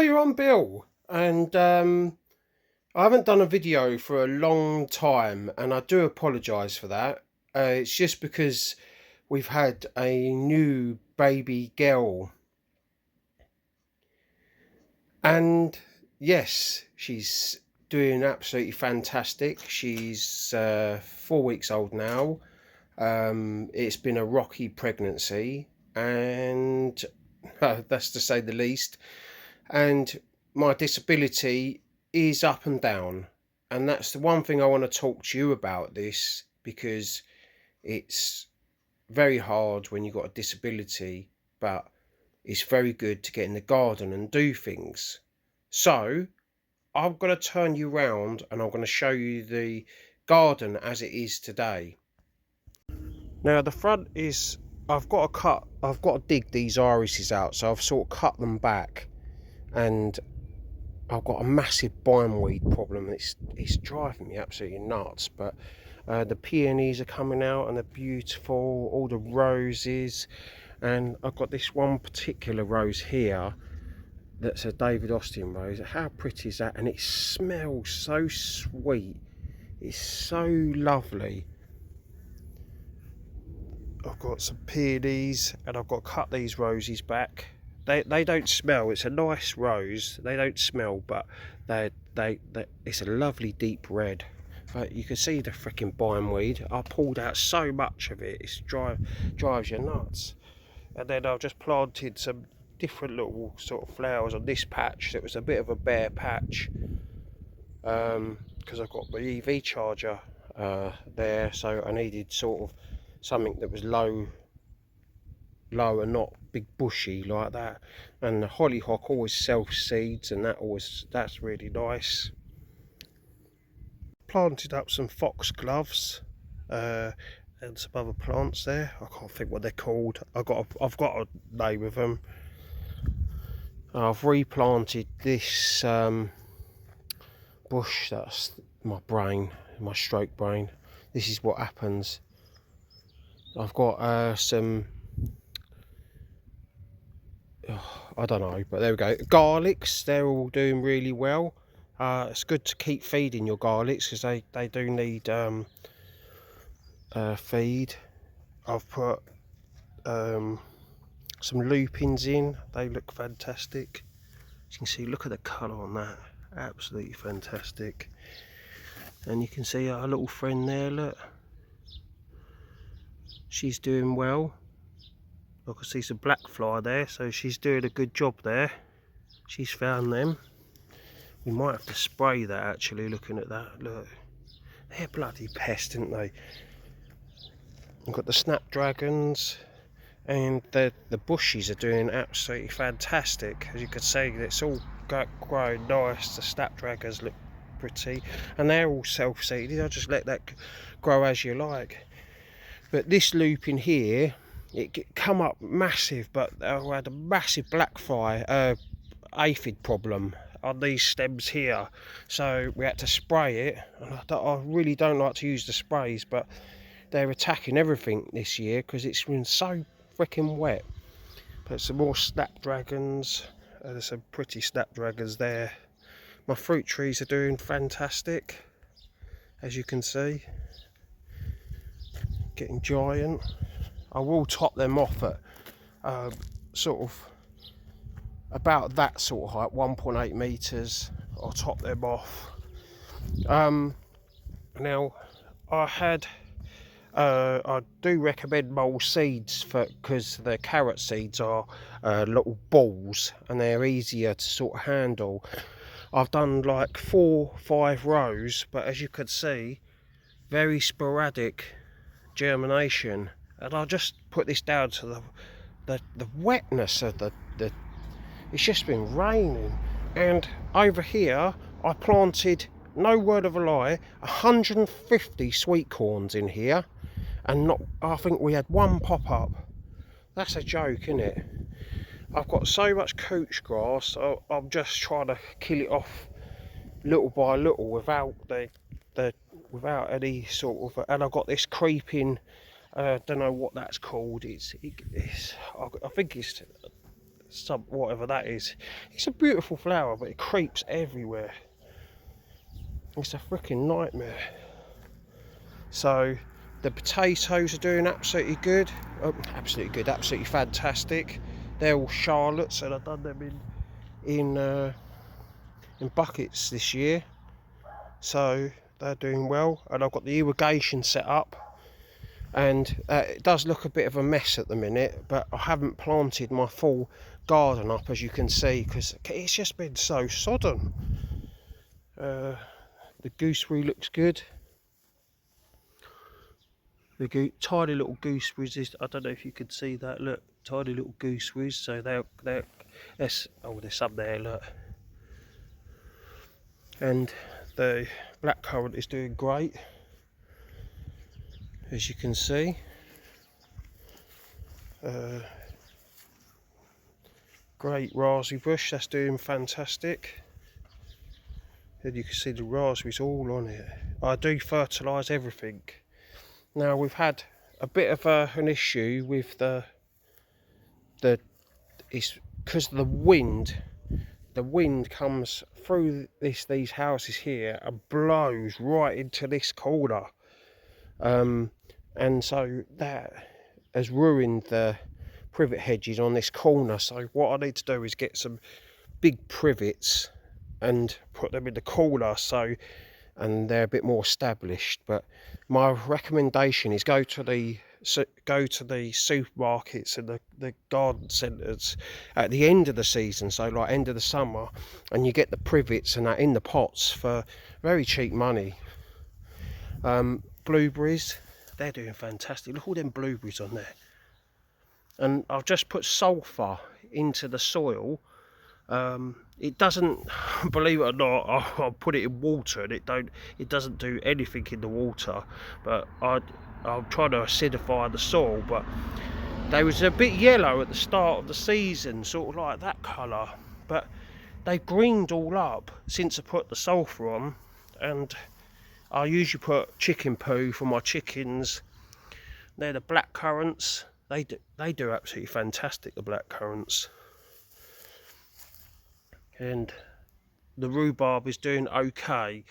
you're on Bill, and I haven't done a video for a long time, and I do apologise for that. It's just because we've had a new baby girl, and yes, she's doing absolutely fantastic. She's 4 weeks old now. It's been a rocky pregnancy, and that's to say the least. And my disability is up and down, and that's the one thing I want to talk to you about this, because it's very hard when you've got a disability, but it's very good to get in the garden and do things. So I'm going to turn you round and I'm going to show you the garden as it is today. Now the front is, I've got to dig these irises out, so I've sort of cut them back, and I've got a massive bindweed problem. It's driving me absolutely nuts. But the peonies are coming out and they're beautiful, all the roses, and I've got this one particular rose here that's a David Austin rose. How pretty is that? And it smells so sweet, it's so lovely. I've got some peonies, and I've got to cut these roses back. They don't smell. It's a nice rose. They don't smell, but they it's a lovely deep red. But you can see the freaking bindweed. I pulled out so much of it. It drives you nuts. And then I've just planted some different little sort of flowers on this patch. It was a bit of a bare patch, because I've got my EV charger there, so I needed sort of something that was low and not big bushy like that. And the hollyhock always self seeds, and that's really nice. Planted up some foxgloves and some other plants there. I can't think what they're called. I've got a name of them. I've replanted this bush. That's my stroke brain. This is what happens. I've got some, I don't know, but there we go. Garlics, they're all doing really well. It's good to keep feeding your garlics, because they do need feed. I've put some lupins in. They look fantastic. As you can see, look at the colour on that. Absolutely fantastic. And you can see our little friend there, look. She's doing well. I can see some black fly there, so she's doing a good job there. She's found them. We might have to spray that, actually, looking at that. Look, they're bloody pests, aren't they? We've got the snapdragons, and the bushes are doing absolutely fantastic. As you can see, it's all growing nice. The snapdragons look pretty, and they're all self-seeded. I just let that grow as you like. But this lupin here, it come up massive, but I had a massive black fly aphid problem on these stems here, so we had to spray it. And I really don't like to use the sprays, but they're attacking everything this year because it's been so freaking wet. But some more snapdragons. There's some pretty snapdragons there. My fruit trees are doing fantastic, as you can see. Getting giant. I will top them off at sort of about that sort of height, 1.8 meters. I'll top them off. Now I do recommend mole seeds, because the carrot seeds are little balls and they're easier to sort of handle. I've done like 4-5 rows, but as you can see, very sporadic germination, and I'll just put this down to the wetness of the it's just been raining. And over here I planted, no word of a lie, 150 sweet corns in here, and I think we had one pop up. That's a joke, isn't it? I've got so much couch grass, so I'm just trying to kill it off little by little without without any sort of, and I've got this creeping, don't know what that's called. I think it's whatever that is. It's a beautiful flower, but it creeps everywhere. It's a freaking nightmare. So the potatoes are doing absolutely good. Absolutely fantastic. They're all Charlottes, and I've done them in buckets this year, so they're doing well. And I've got the irrigation set up, and it does look a bit of a mess at the minute, but I haven't planted my full garden up, as you can see, because it's just been so sodden. The gooseberry looks good. The tiny little gooseberries, I don't know if you could see that, look, tiny little gooseberries, so there's some there, look. And the blackcurrant is doing great, as you can see. Great raspberry bush, that's doing fantastic. And you can see the raspberries all on it. I do fertilise everything. Now we've had a bit of an issue with it's because of the wind. The wind comes through these houses here and blows right into this corner, and so that has ruined the privet hedges on this corner. So what I need to do is get some big privets and put them in the corner, and they're a bit more established. But my recommendation is go to the supermarkets and the garden centres at the end of the season, so like end of the summer, and you get the privets and that in the pots for very cheap money. Blueberries, they're doing fantastic. Look, all them blueberries on there. And I've just put sulphur into the soil. It doesn't, believe it or not, I'll put it in water and it doesn't do anything in the water, but I'm trying to acidify the soil. But they was a bit yellow at the start of the season, sort of like that colour, but they've greened all up since I put the sulphur on. And I usually put chicken poo for my chickens. They're the black currants. They do absolutely fantastic, the black currants. And the rhubarb is doing okay.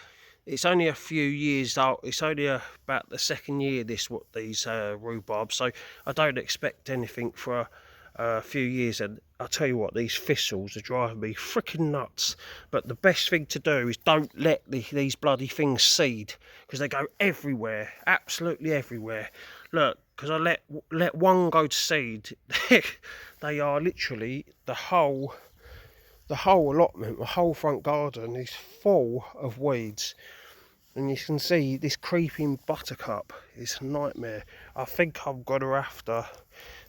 It's only a few years old. It's only about the second year these rhubarb, so I don't expect anything for a few years. And I'll tell you what, these thistles are driving me freaking nuts. But the best thing to do is don't let these bloody things seed, because they go everywhere, absolutely everywhere. Look, because I let one go to seed, they are literally the whole allotment, the whole front garden is full of weeds. And you can see this creeping buttercup is a nightmare. I think I'm going to have to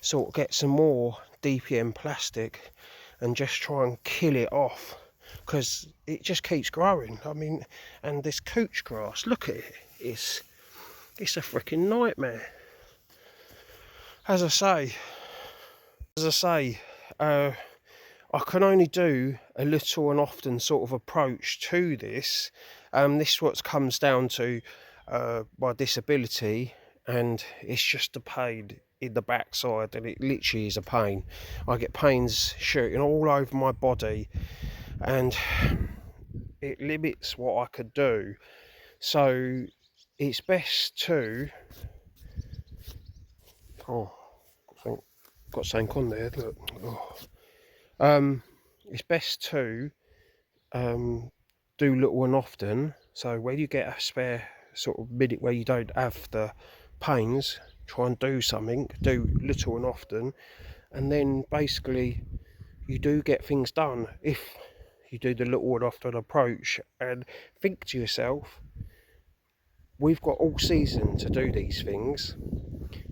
sort of get some more DPM plastic and just try and kill it off, because it just keeps growing. I mean, and this couch grass, look at it, it's a freaking nightmare. As I say, I can only do a little and often sort of approach to this. This what comes down to my disability, and it's just a pain in the backside, and it literally is a pain. I get pains shooting all over my body, and it limits what I could do. So it's best to... Oh, got something on there, look. Oh. It's best to do little and often. So when you get a spare sort of minute where you don't have the pains, try and do something, do little and often, and then basically you do get things done if you do the little and often approach. And think to yourself, we've got all season to do these things,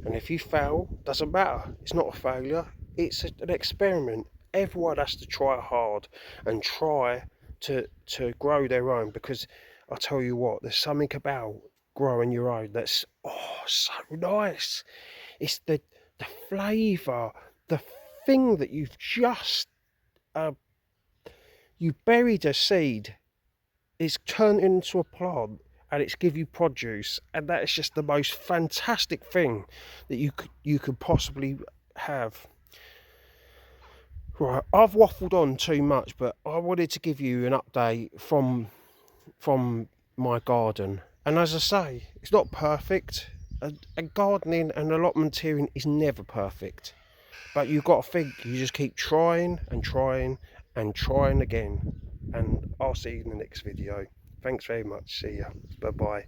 and if you fail, doesn't matter, it's not a failure, it's an experiment. Everyone has to try hard and try to grow their own, because I'll tell you what, there's something about growing your own that's so nice. It's the flavour, the thing that you've just you buried a seed, it's turned into a plant, and it's give you produce, and that is just the most fantastic thing that you could possibly have. Right, I've waffled on too much, but I wanted to give you an update from my garden. And as I say, it's not perfect. And gardening and allotmenteering is never perfect. But you've got to think, you just keep trying and trying and trying again. And I'll see you in the next video. Thanks very much. See ya. Bye bye.